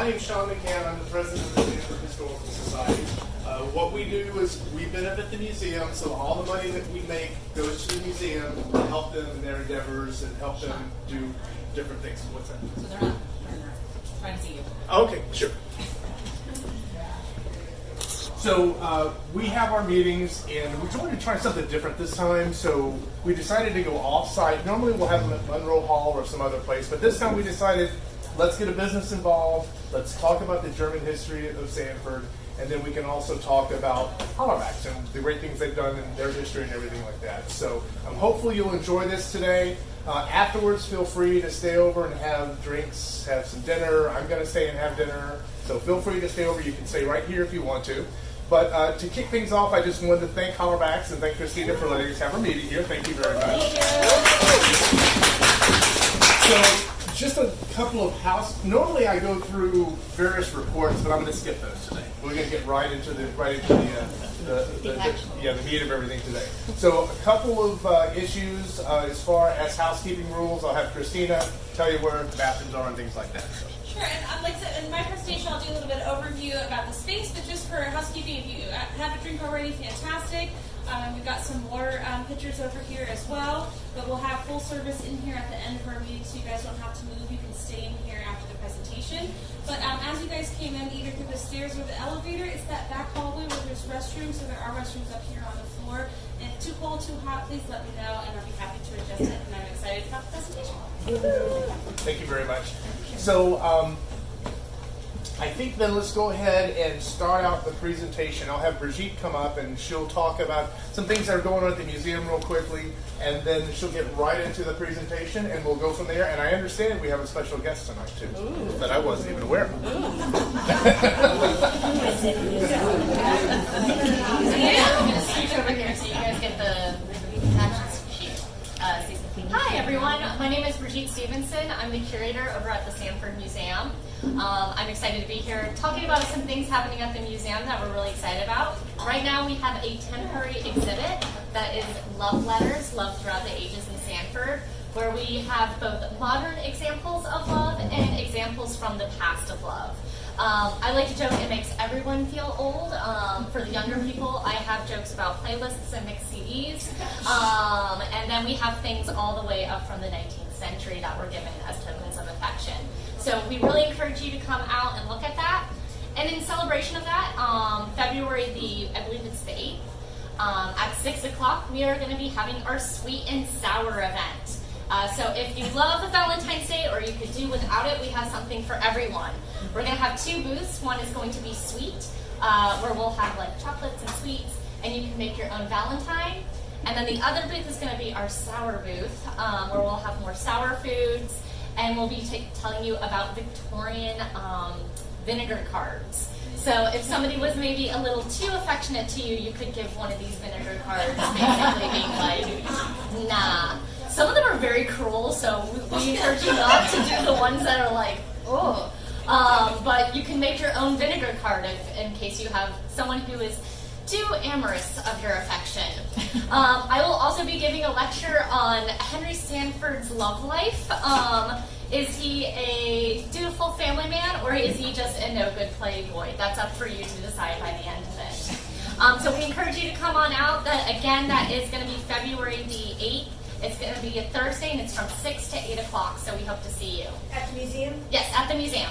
my name's Sean McCann. I'm the president of the Stanford Historical Society. What we do is we benefit the museum, so all the money that we make goes to the museum to help them in their endeavors and help them do different things. What's that? So they're not trying to see you. Okay, sure. So we have our meetings, and we wanted to try something different this time, so we decided to go off-site. Normally we'll have them at Monroe Hall or some other place, but this time we decided, let's get a business involved, let's talk about the German history of Sanford, and then we can also talk about Hollerbachs and the great things they've done in their history and everything like that. So hopefully you'll enjoy this today. Afterwards, feel free to stay over and have drinks, have some dinner. I'm going to stay and have dinner, so feel free to stay over. You can stay right here if you want to. But to kick things off, I just wanted to thank Hollerbachs and thank Christina for letting us have our meeting here. Thank you very much. So just a couple of normally I go through various reports, but I'm going to skip those today. We're going to get right into the meat of everything today. So a couple of issues as far as housekeeping rules. I'll have Christina tell you where the bathrooms are and things like that. So. Sure, and like I said, in my presentation I'll do a little bit of overview about the space, but just for housekeeping, if you have a drink already, fantastic. We've got some water pitchers over here as well, but we'll have full service in here at the end of our meeting, so you guys don't have to move. You can stay in here after the presentation. But as you guys came in, either through the stairs or the elevator, it's that back hallway where there's restrooms, so there are restrooms up here on the floor. And if too cold, too hot, please let me know, and I'll be happy to adjust it, and I'm excited about the presentation. Thank you very much. So I think then let's go ahead and start out the presentation. I'll have Brigitte come up and she'll talk about some things that are going on at the museum real quickly, and then she'll get right into the presentation and we'll go from there. And I understand we have a special guest tonight too, that I wasn't even aware of. I'm going to switch over here so you guys get the attachments sheet. Hi everyone, my name is Brigitte Stephenson. I'm the curator over at the Sanford Museum. I'm excited to be here talking about some things happening at the museum that we're really excited about. Right now we have a temporary exhibit that is love letters, love throughout the ages in Sanford, where we have both modern examples of love and examples from the past of love. I like to joke it makes everyone feel old. For the younger people, I have jokes about playlists and mixed CDs. And then we have things all the way up from the 19th century that were given as tokens of affection. So we really encourage you to come out and look at that. And in celebration of that, February I believe it's the 8th, at 6 o'clock, we are going to be having our Sweet and Sour event. So if you love Valentine's Day or you could do without it, we have something for everyone. We're going to have two booths. One is going to be sweet, where we'll have like chocolates and sweets, and you can make your own Valentine. And then the other booth is going to be our sour booth, where we'll have more sour foods, and we'll be telling you about Victorian vinegar cards. So if somebody was maybe a little too affectionate to you, you could give one of these vinegar cards, basically being like, nah. Some of them are very cruel, so we encourage you not to do the ones that are like, oh. But you can make your own vinegar card in case you have someone who is too amorous of your affection. I will also be giving a lecture on Henry Sanford's love life. Is he a dutiful family man, or is he just a no-good playboy? That's up for you to decide by the end of it. So we encourage you to come on out. That is going to be February the 8th. It's going to be a Thursday, and it's from 6 to 8 o'clock, so we hope to see you. At the museum? Yes, at the museum.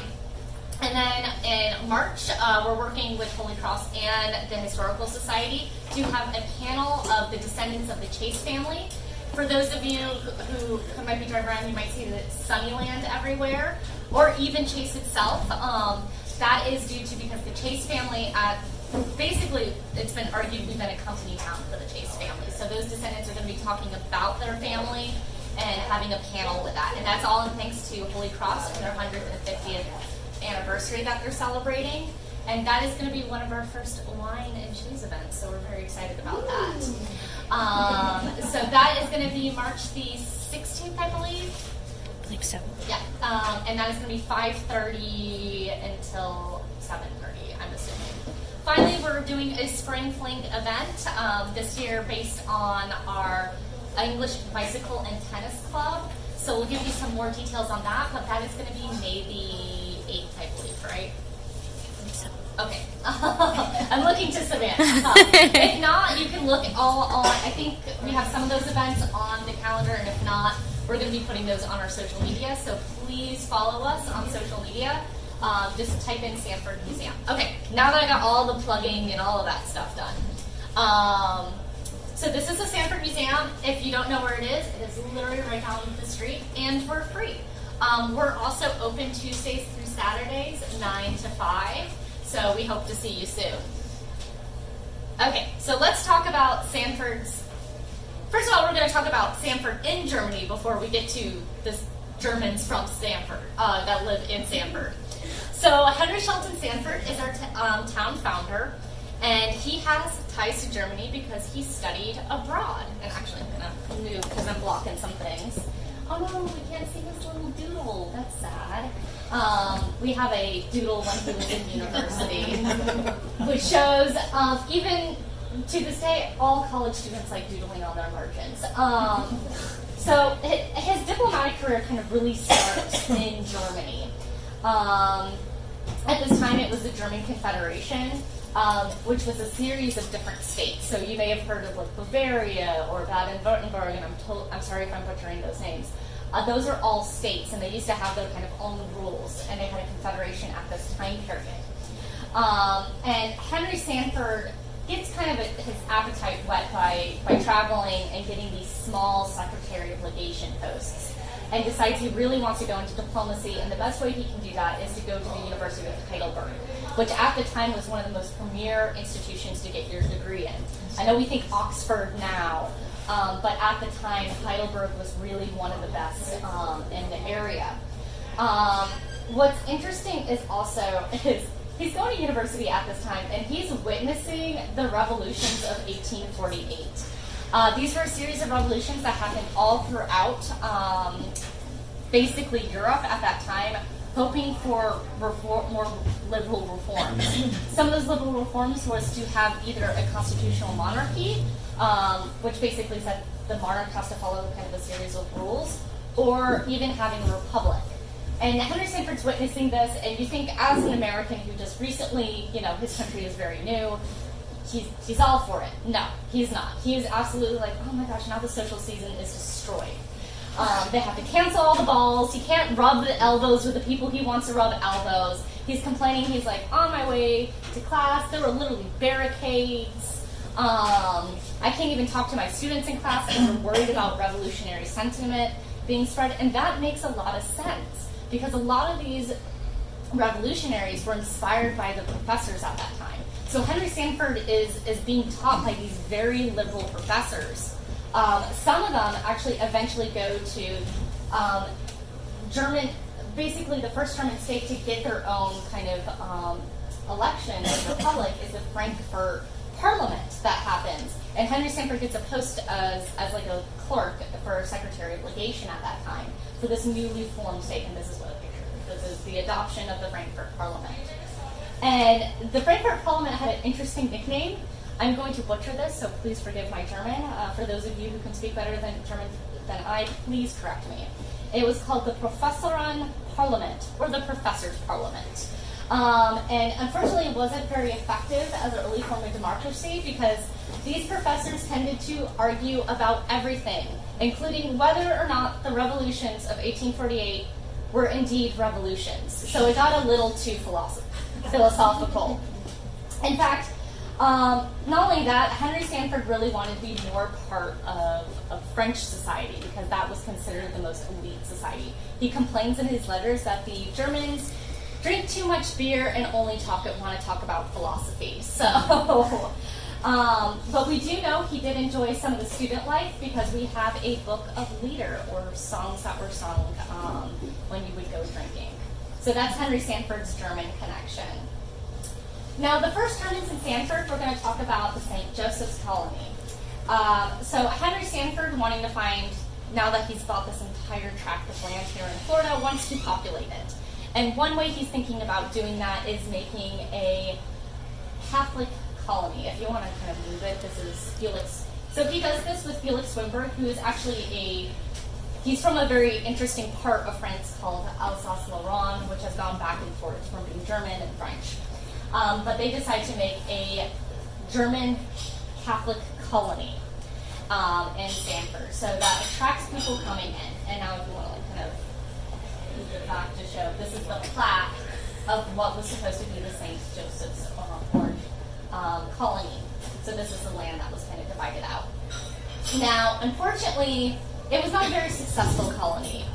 And then in March, we're working with Holy Cross and the Historical Society to have a panel of the descendants of the Chase family. For those of you who might be driving around, you might see the Sunnyland everywhere, or even Chase itself. That is due to because the Chase family, basically, it's been arguably been a company town for the Chase family. So those descendants are going to be talking about their family and having a panel with that. And that's all in thanks to Holy Cross and their 150th anniversary that they're celebrating. And that is going to be one of our first wine and cheese events, so we're very excited about that. So that is going to be March the 16th, I believe. I think so. Yeah, and that is going to be 5:30 until 7:30, I'm assuming. Finally, we're doing a Spring Fling event this year based on our English Bicycle and Tennis Club. So we'll give you some more details on that, but that is going to be May the 8th, I believe, right? Okay. I'm looking to Savannah. If not, you can look all on, I think we have some of those events on the calendar, and if not, we're going to be putting those on our social media, so please follow us on social media. Just type in Sanford Museum. Okay, now that I got all the plugging and all of that stuff done. So this is the Sanford Museum. If you don't know where it is literally right down the street, and we're free. We're also open Tuesdays through Saturdays, 9 to 5. So we hope to see you soon. Okay, so let's talk about Sanford's. First of all, we're going to talk about Sanford in Germany before we get to the Germans from Stanford that live in Sanford. So Henry Shelton Sanford is our town founder, and he has ties to Germany because he studied abroad. And actually, I'm going to move because I'm blocking some things. Oh no, we can't see this little doodle. That's sad. We have a doodle when he was in university, which shows even to this day, all college students like doodling on their margins. So his diplomatic career kind of really starts in Germany. At this time, it was the German Confederation, which was a series of different states. So you may have heard of like Bavaria or Baden-Württemberg, and I'm sorry if I'm butchering those names. Those are all states, and they used to have their kind of own rules, and they had a confederation at this time period. And Henry Sanford gets kind of his appetite whet by traveling and getting these small secretary of legation posts, and decides he really wants to go into diplomacy, and the best way he can do that is to go to the University of Heidelberg, which at the time was one of the most premier institutions to get your degree in. I know we think Oxford now, but at the time, Heidelberg was really one of the best in the area. What's interesting is also he's going to university at this time, and he's witnessing the revolutions of 1848. These were a series of revolutions that happened all throughout basically Europe at that time, hoping for more liberal reforms. Some of those liberal reforms was to have either a constitutional monarchy, which basically said the monarch has to follow kind of a series of rules, or even having a republic. And Henry Sanford's witnessing this, and you think as an American who just recently, his country is very new, he's all for it. No, he's not. He is absolutely like, oh my gosh, now the social season is destroyed. They have to cancel all the balls. He can't rub the elbows with the people he wants to rub elbows. He's complaining. He's like, on my way to class, there were literally barricades. I can't even talk to my students in class because we're worried about revolutionary sentiment being spread. And that makes a lot of sense because a lot of these revolutionaries were inspired by the professors at that time. So Henry Sanford is being taught by these very liberal professors. Some of them actually eventually go to German, basically the first German state to get their own kind of election and republic is the Frankfurt Parliament that happens. And Henry Sanford gets a post as like a clerk for Secretary of Legation at that time for this newly formed state, and this is what a picture. This is the adoption of the Frankfurt Parliament. And the Frankfurt Parliament had an interesting nickname. I'm going to butcher this, so please forgive my German. For those of you who can speak better than German than I, please correct me. It was called the Professoren Parliament, or the Professors' Parliament. And unfortunately, it wasn't very effective as an early form of democracy because these professors tended to argue about everything, including whether or not the revolutions of 1848 were indeed revolutions. So it got a little too philosophical. In fact, not only that, Henry Sanford really wanted to be more part of French society because that was considered the most elite society. He complains in his letters that the Germans drink too much beer and only want to talk about philosophy. So, but we do know he did enjoy some of the student life because we have a book of lieder, or songs that were sung when you would go drinking. So that's Henry Sanford's German connection. Now, the first Germans in Sanford, we're going to talk about the St. Joseph's Colony. So Henry Sanford, wanting to find, now that he's bought this entire tract of land here in Florida, wants to populate it. And one way he's thinking about doing that is making a Catholic colony. If you want to kind of move it, this is Felix. So he does this with Felix Swinburne, who is actually a He's from a very interesting part of France called Alsace-Lorraine, which has gone back and forth from being German and French. But they decide to make a German Catholic colony in Stanford. So that attracts people coming in. And now if you want to kind of move it back to show, this is the plaque of what was supposed to be the St. Joseph's colony. So this is the land that was kind of divided out. Now, unfortunately, it was not a very successful colony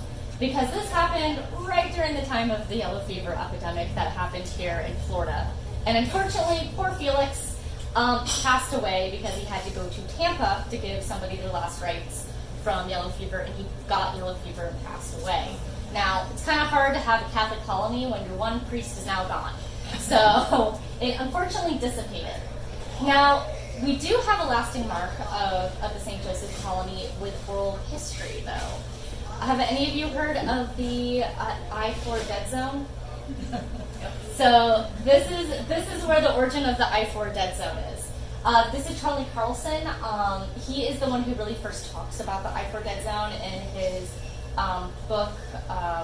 because this happened right during the time of the yellow fever epidemic that happened here in Florida. And unfortunately, poor Felix passed away because he had to go to Tampa to give somebody their last rites from yellow fever, and he got yellow fever and passed away. Now, it's kind of hard to have a Catholic colony when your one priest is now gone. So it unfortunately dissipated. Now, we do have a lasting mark of the St. Joseph colony with oral history, though. Have any of you heard of the I-4 dead zone? So this is where the origin of the I-4 dead zone is. This is Charlie Carlson. He is the one who really first talks about the I-4 dead zone in his book,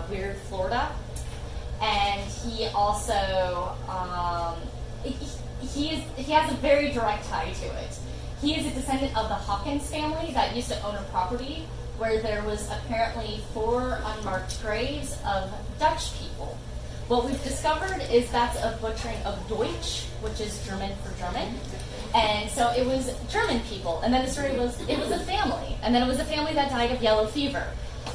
Weird Florida. And he also, he has a very direct tie to it. He is a descendant of the Hawkins family that used to own a property where there was apparently 4 unmarked graves of Dutch people. What we've discovered is that's a butchering of Deutsch, which is German for German. And so it was German people. And then the story was, it was a family. And then it was a family that died of yellow fever.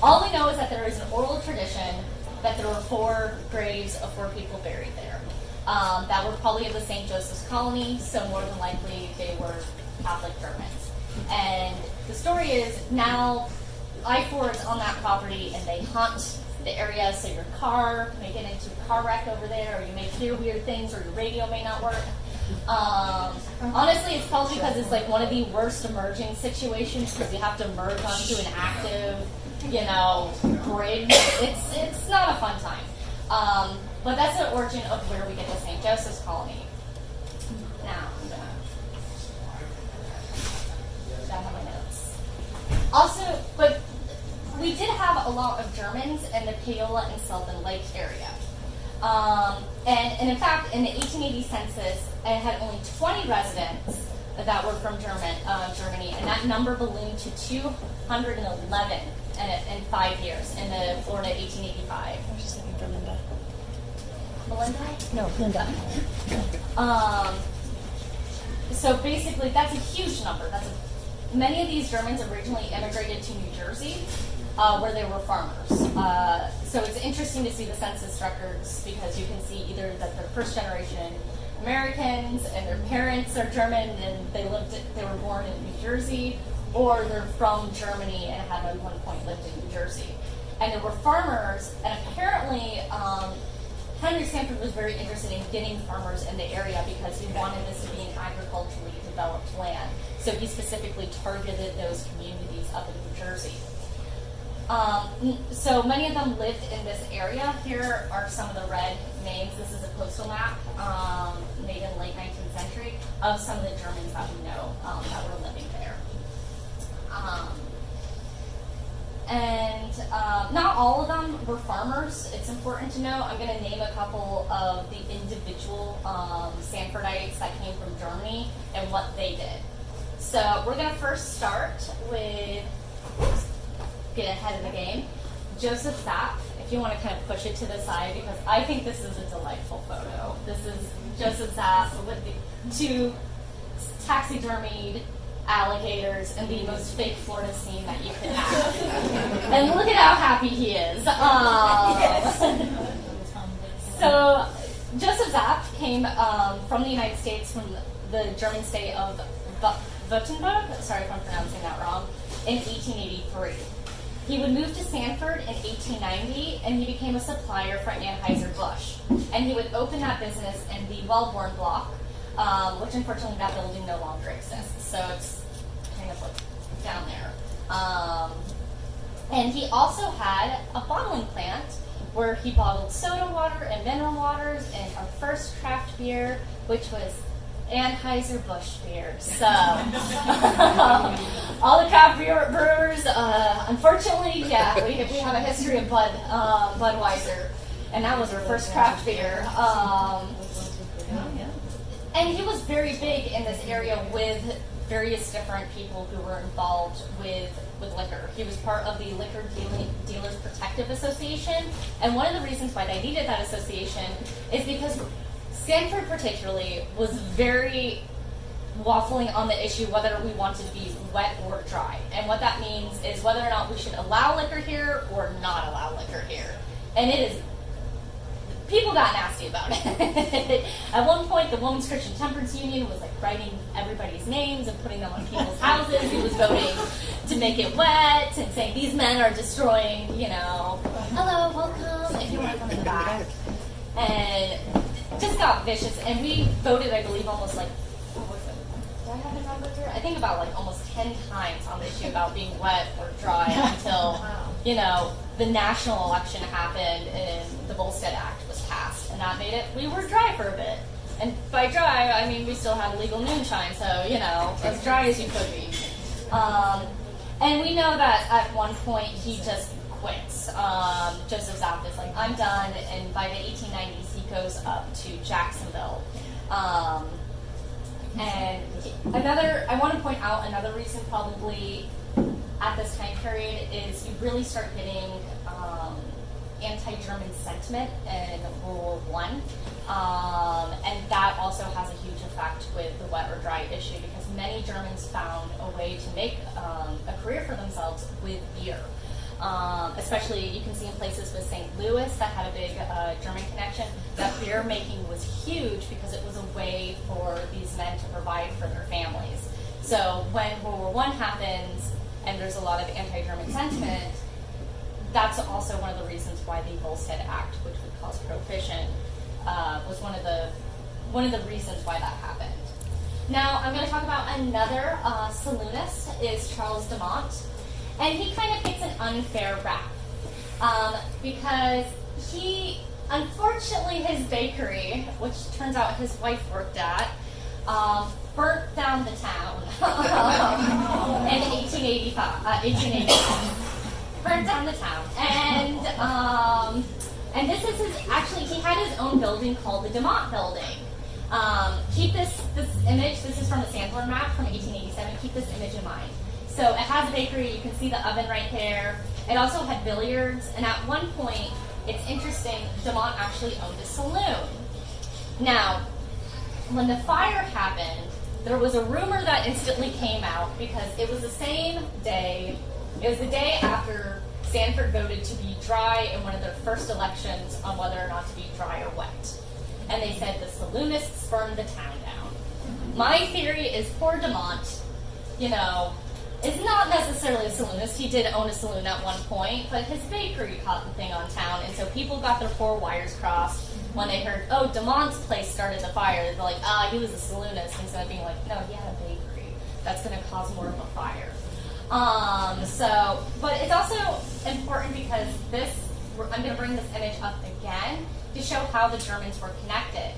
All we know is that there is an oral tradition that there were 4 graves of 4 people buried there. That were probably of the St. Joseph's colony, so more than likely they were Catholic Germans. And the story is now I-4 is on that property and they hunt the area, so your car may get into a car wreck over there, or you may hear weird things, or your radio may not work. Honestly, it's probably because it's like one of the worst emerging situations because you have to merge onto an active, bridge. It's not a fun time. But that's the origin of where we get the St. Joseph's colony. Now, I'm gonna have my notes. Also, but we did have a lot of Germans in the Paola and Sultan Lake area. And in fact, in the 1880 census, it had only 20 residents that were from Germany, and that number ballooned to 211 in 5 years in the Florida 1885. I was just looking for Linda. Melinda? No, Linda. So basically, that's a huge number. Many of these Germans originally immigrated to New Jersey, where they were farmers. So it's interesting to see the census records because you can see either that they're first generation Americans and their parents are German and they were born in New Jersey, or they're from Germany and had at one point lived in New Jersey. And there were farmers, and apparently Henry Sanford was very interested in getting farmers in the area because he wanted this to be an agriculturally developed land. So he specifically targeted those communities up in New Jersey. So many of them lived in this area. Here are some of the red names. This is a postal map made in the late 19th century of some of the Germans that we know that were living there. Not all of them were farmers. It's important to know. I'm going to name a couple of the individual Sanfordites that came from Germany and what they did. So we're going to first start with, get ahead of the game, Joseph Zapp. If you want to kind of push it to the side, because I think this is a delightful photo. This is Joseph Zapp with the 2 taxidermied alligators and the most fake Florida scene that you could have. And look at how happy he is. So Joseph Zapp came from the United States, from the German state of Württemberg, sorry if I'm pronouncing that wrong, in 1883. He would move to Sanford in 1890, and he became a supplier for Anheuser-Busch. And he would open that business in the Wellborn block, which unfortunately that building no longer exists. So it's kind of like down there. And he also had a bottling plant where he bottled soda water and mineral waters and our first craft beer, which was Anheuser-Busch beer. So, all the craft beer brewers, unfortunately, yeah, we have a history of Budweiser, and that was our first craft beer. And he was very big in this area with various different people who were involved with liquor. He was part of the Liquor Dealers Protective Association, and one of the reasons why they needed that association is because Stanford particularly was very waffling on the issue whether we wanted to be wet or dry. And what that means is whether or not we should allow liquor here or not allow liquor here. And it is, people got nasty about it. At one point, the Women's Christian Temperance Union was like writing everybody's names and putting them on people's houses. He was voting to make it wet and saying these men are destroying, hello, welcome, if you want to come in the back. And just got vicious, and we voted, I believe, almost like, what was it? Do I have the numbers here? I think about like almost 10 times on the issue about being wet or dry until, the national election happened and the Volstead Act was passed, and that made it, we were dry for a bit. And by dry, I mean we still had legal moonshine, so, as dry as you could be. And we know that at one point he just quits. Joseph Zapp is like, I'm done, and by the 1890s he goes up to Jacksonville. And I want to point out another reason probably at this time period is you really start getting anti-German sentiment in World War I. And that also has a huge effect with the wet or dry issue because many Germans found a way to make a career for themselves with beer. Especially, you can see in places with St. Louis that had a big German connection, that beer making was huge because it was a way for these men to provide for their families. So when World War I happens and there's a lot of anti-German sentiment, that's also one of the reasons why the Volstead Act, which would cause prohibition, was one of the reasons why that happened. Now, I'm going to talk about another saloonist, is Charles Dumont. And he kind of gets an unfair rap because he, unfortunately, his bakery, which turns out his wife worked at, burnt down the town in 1885. Burnt down the town, and this is actually he had his own building called the Dumont Building. Keep this image. This is from the Sanford map from 1887. Keep this image in mind. So it has a bakery, you can see the oven right there. It also had billiards, and at one point, it's interesting, Dumont actually owned a saloon. Now, when the fire happened, there was a rumor that instantly came out because it was the same day, it was the day after Stanford voted to be dry in one of their first elections on whether or not to be dry or wet. And they said the saloonists burned the town down. My theory is poor Dumont, is not necessarily a saloonist. He did own a saloon at one point, but his bakery caught the thing on town, and so people got their poor wires crossed when they heard, oh, Dumont's place started the fire. They're like, he was a saloonist, instead of being like, no, he had a bakery. That's going to cause more of a fire. But it's also important because I'm going to bring this image up again to show how the Germans were connected.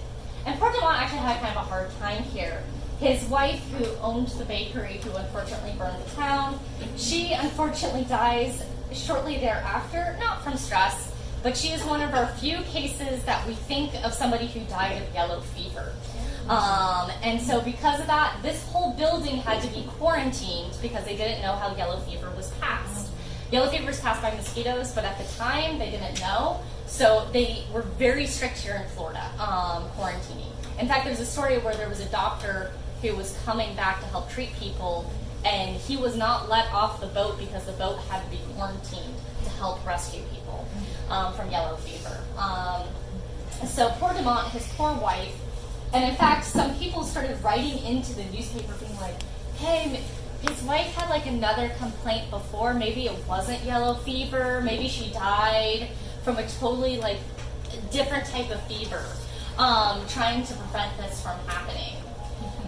And poor Dumont actually had kind of a hard time here. His wife, who owned the bakery, who unfortunately burned the town, she unfortunately dies shortly thereafter, not from stress, but she is one of our few cases that we think of somebody who died of yellow fever. And so because of that, this whole building had to be quarantined because they didn't know how yellow fever was passed. Yellow fever is passed by mosquitoes, but at the time they didn't know, so they were very strict here in Florida, quarantining. In fact, there's a story where there was a doctor who was coming back to help treat people, and he was not let off the boat because the boat had to be quarantined to help rescue people from yellow fever. So poor Dumont, his poor wife, and in fact, some people started writing into the newspaper being like, hey, his wife had like another complaint before, maybe it wasn't yellow fever, maybe she died from a totally like different type of fever, trying to prevent this from happening.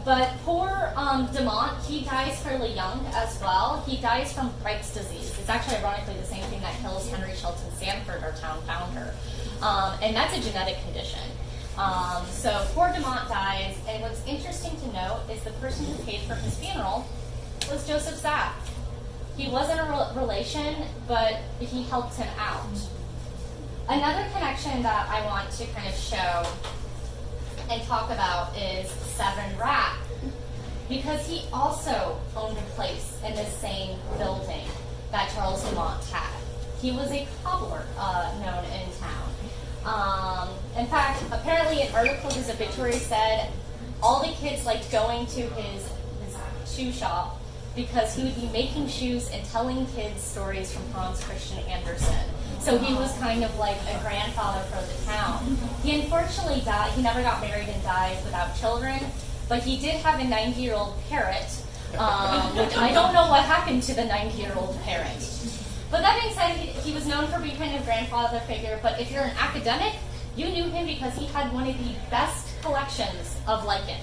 But poor Dumont, he dies fairly young as well. He dies from Bright's disease. It's actually ironically the same thing that kills Henry Shelton Sanford, our town founder. And that's a genetic condition. So poor Dumont dies, and what's interesting to note is the person who paid for his funeral was Joseph Zapp. He wasn't a relation, but he helped him out. Another connection that I want to kind of show and talk about is Severn Rapp, because he also owned a place in the same building that Charles Dumont had. He was a cobbler known in town. In fact, apparently an article his obituary said all the kids liked going to his shoe shop because he would be making shoes and telling kids stories from Hans Christian Andersen. So he was kind of like a grandfather for the town. He unfortunately died. He never got married and died without children, but he did have a 90-year-old parrot, which I don't know what happened to the 90-year-old parrot. But that being said, he was known for being kind of a grandfather figure, but if you're an academic, you knew him because he had one of the best collections of lichen.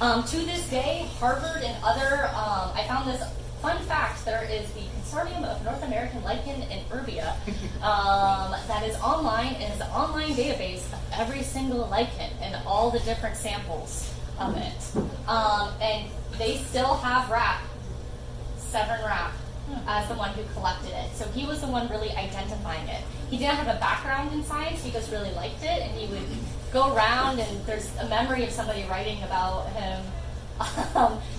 To this day, Harvard and other, I found this fun fact, there is the Consortium of North American Lichen and Herbia that is online, and is an online database of every single lichen and all the different samples of it. And they still have Rapp, Severn Rapp, as the one who collected it. So he was the one really identifying it. He didn't have a background in science, he just really liked it, and he would go around, and there's a memory of somebody writing about him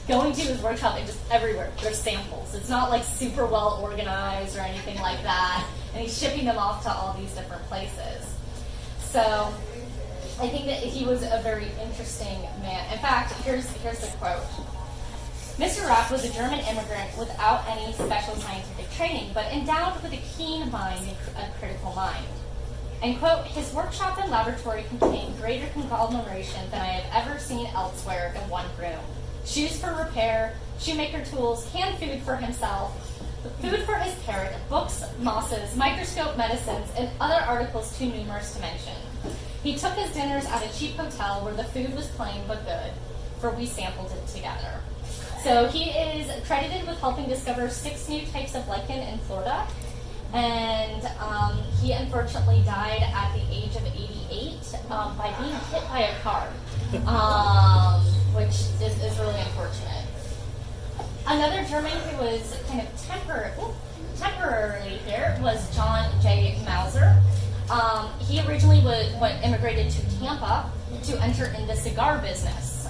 going to his workshop, and just everywhere there's samples. It's not like super well organized or anything like that, and he's shipping them off to all these different places. So I think that he was a very interesting man. In fact, here's the quote. Mr. Rapp was a German immigrant without any special scientific training, but endowed with a keen mind and a critical mind. And quote, his workshop and laboratory contained greater conglomeration than I have ever seen elsewhere in one room. Shoes for repair, shoemaker tools, canned food for himself, food for his parrot, books, mosses, microscope medicines, and other articles too numerous to mention. He took his dinners at a cheap hotel where the food was plain but good, for we sampled it together. So he is credited with helping discover 6 new types of lichen in Florida, and he unfortunately died at the age of 88 by being hit by a car, which is really unfortunate. Another German who was kind of temporarily here was John J Mauser. He originally immigrated to Tampa to enter in the cigar business.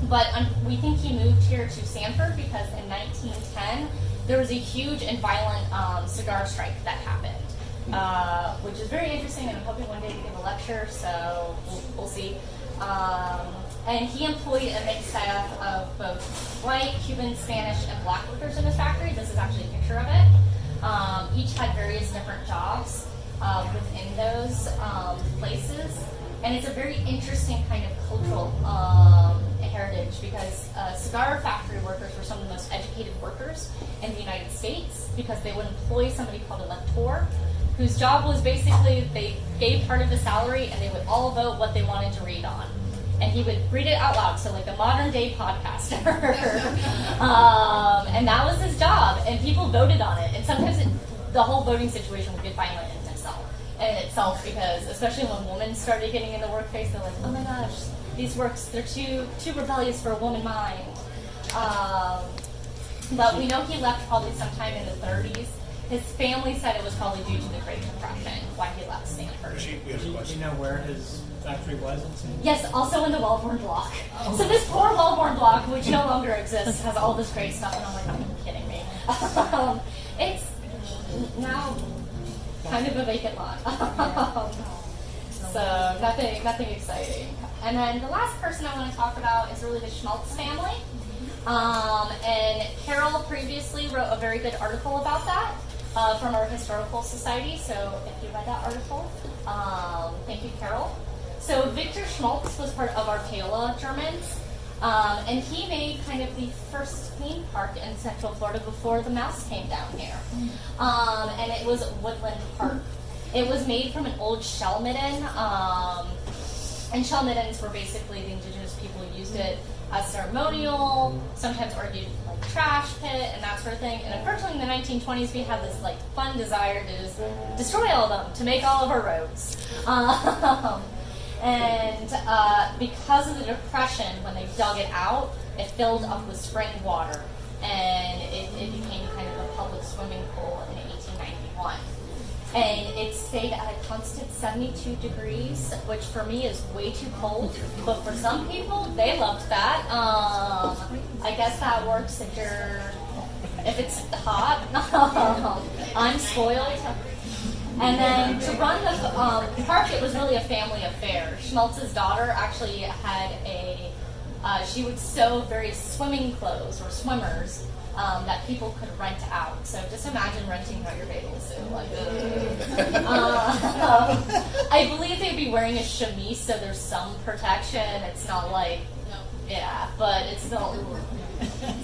But we think he moved here to Sanford because in 1910 there was a huge and violent cigar strike that happened, which is very interesting, and I'm hoping one day to give a lecture, so we'll see. And he employed a mixed staff of both white, Cuban, Spanish, and black workers in his factory. This is actually a picture of it. Each had various different jobs within those places, and it's a very interesting kind of cultural heritage because cigar factory workers were some of the most educated workers in the United States because they would employ somebody called a lector, whose job was basically they gave part of the salary and they would all vote what they wanted to read on. And he would read it out loud, so like a modern day podcaster. And that was his job, and people voted on it. And sometimes the whole voting situation would get violent in itself because, especially when women started getting in the workplace, they're like, oh my gosh, these works, they're too rebellious for a woman mind. But we know he left probably sometime in the 30s. His family said it was probably due to the Great Depression why he left Stanford. Do you know where his factory was in Stanford? Yes, also in the Wellborn block. Oh. So this poor Wellborn block, which no longer exists, has all this great stuff, and I'm like, are you kidding me? It's now kind of a vacant lot. So nothing exciting. And then the last person I want to talk about is really the Schmaltz family. And Carol previously wrote a very good article about that from our Historical Society. So if you read that article, thank you, Carol. So Victor Schmaltz was part of our Paola Germans. And he made kind of the first theme park in Central Florida before the mouse came down here. And it was Woodland Park. It was made from an old shell midden. And shell middens were basically the indigenous people who used it as ceremonial, sometimes argued like trash pit and that sort of thing. And unfortunately in the 1920s we had this like fun desire to just destroy all of them to make all of our roads. And because of the Depression, when they dug it out, it filled up with spring water, and it became kind of a public swimming pool in 1891. And it stayed at a constant 72 degrees, which for me is way too cold. But for some people, they loved that. I guess that works if it's hot. I'm spoiled. And then to run the park, it was really a family affair. Schmaltz's daughter actually had she would sew various swimming clothes or swimmers that people could rent out. So just imagine renting out your bathing suit. I believe they'd be wearing a chemise, so there's some protection. It's not like, but it's still.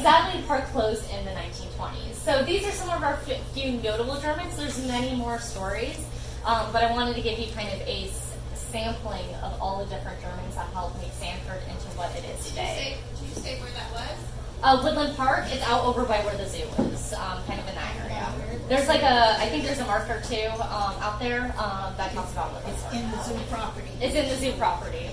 Sadly, the park closed in the 1920s. So these are some of our few notable Germans. There's many more stories, but I wanted to give you kind of a sampling of all the different Germans that helped make Sanford into what it is today. Did you say where that was? Woodland Park is out over by where the zoo is, kind of in that area. There's I think there's a marker too out there that talks about what it's in the zoo property. It's in the zoo property.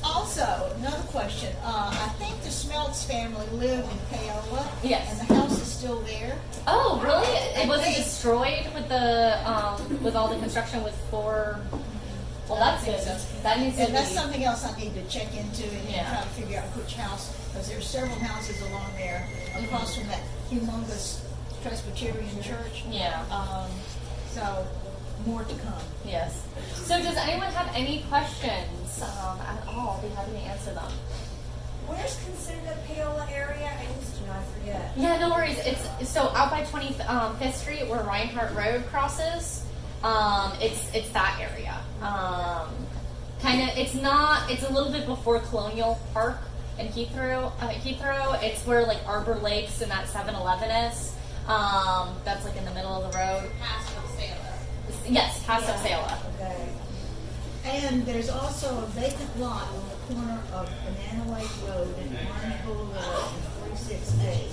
Also, another question. I think the Schmaltz family lived in Paola. Yes. And the house is still there. Oh, really? It wasn't destroyed with with all the construction with 4. Well, that's good. That needs to And that's be. something else I need to check into and Yeah. try to figure out which house, because there's several houses along there across from that humongous Presbyterian church. Yeah. So more to come. Yes. So does anyone have any questions at all? I'll be happy to answer them. Where's considered a Paola area? I used to know, I forget. Yeah, no worries. It's so out by 25th Street where Reinhardt Road crosses. It's that area. It's a little bit before Colonial Park and Heathrow. It's where like Arbor Lakes and that 7-Eleven is. That's like in the middle of the road. Past Upsala. Yes, past Upsala. Okay. And there's also a vacant lot on the corner of Banana Lake Road and Army Boulevard and 46A.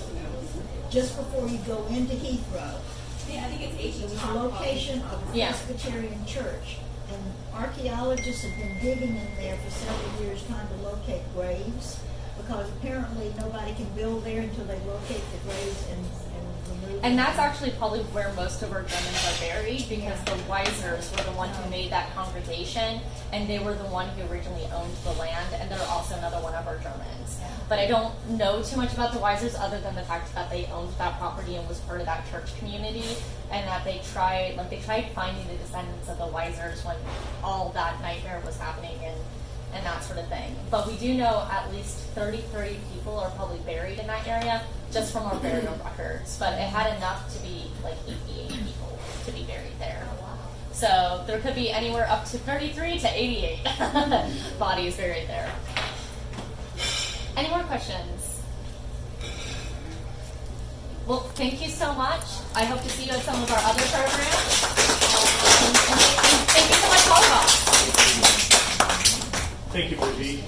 Just before you go into Heathrow. Yeah, I think it's It was the 18. location of a Yeah. Presbyterian church. And archaeologists have been digging in there for several years trying to locate graves, because apparently nobody can build there until they locate the graves and remove And them. that's actually probably where most of our Germans are buried, because the Weisers were the one who made that congregation, and they were the one who originally owned the land, and they're also another one of our Germans. But I don't know too much about the Weisers other than the fact that they owned that property and was part of that church community, and that they tried finding the descendants of the Weisers when all that nightmare was happening and that sort of thing. But we do know at least 33 people are probably buried in that area just from our burial records. But it had enough to be like 88 people to be buried there. So there could be anywhere up to 33 to 88 bodies buried there. Any more questions? Well, thank you so much. I hope to see you at some of our other programs. And thank you so much, all of us. Thank you, Brigitte.